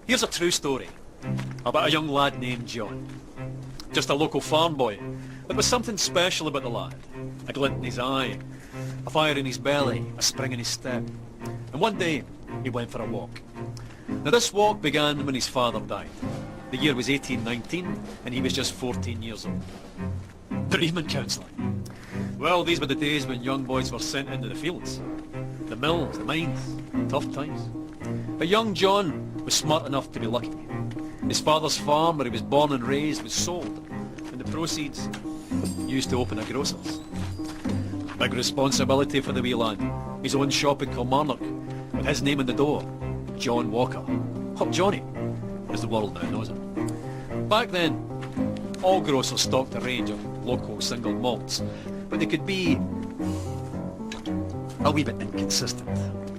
Here's a true story about a young lad named John. Just a local farm boy, but there was something special about the lad. A glint in his eye, a fire in his belly, a spring in his step. And one day, he went for a walk. Now this walk began when his father died. The year was 1819, and he was just 14 years old. Bereavement counselling. Well, these were the days when young boys were sent into the fields. The mills, the mines, tough times. But young John was smart enough to be lucky. His father's farm, where he was born and raised, was sold, and the proceeds used to open a grocer's. Big responsibility for the wee lad. His own shop in Kilmarnock, with his name on the door, John Walker. Or Johnny, as the world now knows him. Back then, all grocers stocked a range of local single malts, but they could be a wee bit inconsistent.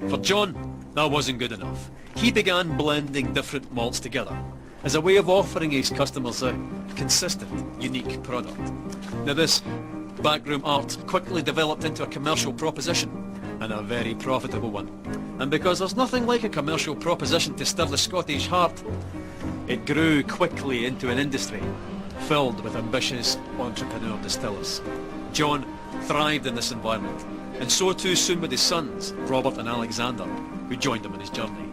For John, that wasn't good enough. He began blending different malts together as a way of offering his customers a consistent, unique product. Now this backroom art quickly developed into a commercial proposition, and a very profitable one. And because there's nothing like a commercial proposition to stir the Scottish heart, it grew quickly into an industry filled with ambitious entrepreneur distillers. John thrived in this environment, and so too soon with his sons, Robert and Alexander, who joined him on his journey.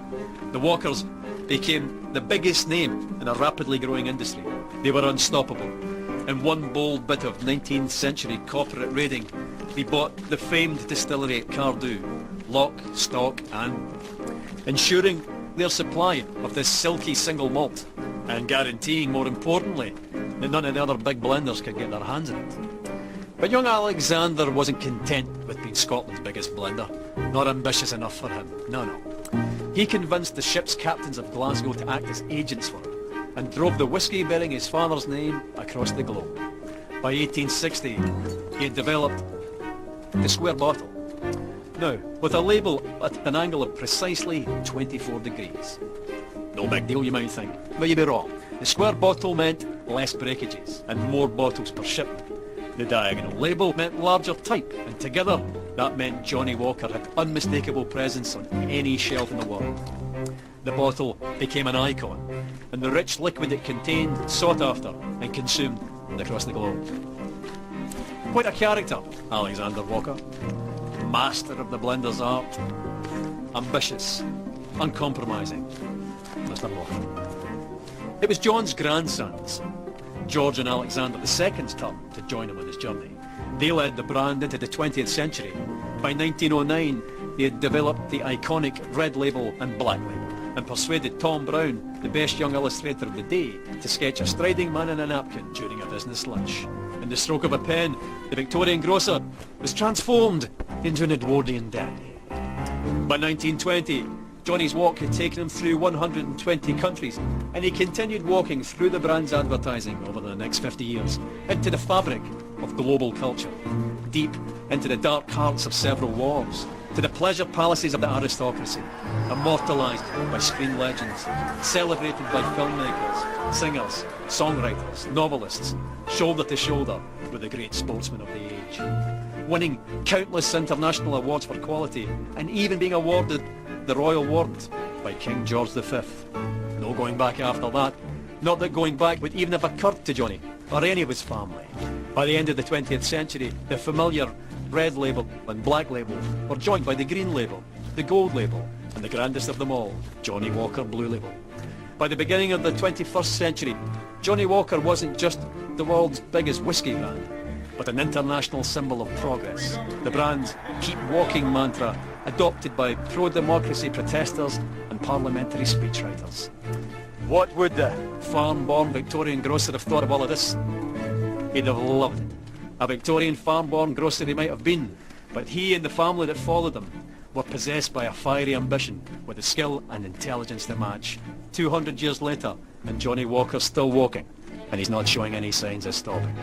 The Walkers became the biggest name in a rapidly growing industry. They were unstoppable. In one bold bit of 19th century corporate raiding, they bought the famed distillery at Cardew, lock, stock and ensuring their supply of this silky single malt and guaranteeing, more importantly, that none of the other big blenders could get their hands on it. But young Alexander wasn't content with being Scotland's biggest blender. Not ambitious enough for him. No. He convinced the ship's captains of Glasgow to act as agents for him and drove the whisky bearing his father's name across the globe. By 1860, he had developed the square bottle. Now, with a label at an angle of precisely 24 degrees. No big deal, you might think, but you'd be wrong. The square bottle meant less breakages and more bottles per shipment. The diagonal label meant larger type, and together that meant Johnnie Walker had unmistakable presence on any shelf in the world. The bottle became an icon, and the rich liquid it contained sought after and consumed across the globe. Quite a character, Alexander Walker. Master of the blender's art. Ambitious, uncompromising. Mr. Walker. It was John's grandsons, George and Alexander II's turn to join him on his journey. They led the brand into the 20th century. By 1909, they had developed the iconic red label and black label and persuaded Tom Brown, the best young illustrator of the day, to sketch a striding man in a napkin during a business lunch. In the stroke of a pen, the Victorian grocer was transformed into an Edwardian dandy. By 1920, Johnnie's walk had taken him through 120 countries, and he continued walking through the brand's advertising over the next 50 years, into the fabric of global culture, deep into the dark hearts of several wars, to the pleasure palaces of the aristocracy, immortalised by screen legends, celebrated by filmmakers, singers, songwriters, novelists, shoulder to shoulder with the great sportsmen of the age, winning countless international awards for quality, and even being awarded the Royal Warrant by King George V. No going back after that. Not that going back would even have occurred to Johnnie or any of his family. By the end of the 20th century, the familiar red label and black label were joined by the green label, the gold label, and the grandest of them all, Johnnie Walker Blue Label. By the beginning of the 21st century, Johnnie Walker wasn't just the world's biggest whiskey brand, but an international symbol of progress. The brand's keep walking mantra, adopted by pro-democracy protesters and parliamentary speechwriters. What would the farm-born Victorian grocer have thought of all of this? He'd have loved it. A Victorian farm-born grocer he might have been, but he and the family that followed him were possessed by a fiery ambition with the skill and intelligence to match. 200 years later, and Johnnie Walker's still walking, and he's not showing any signs of stopping.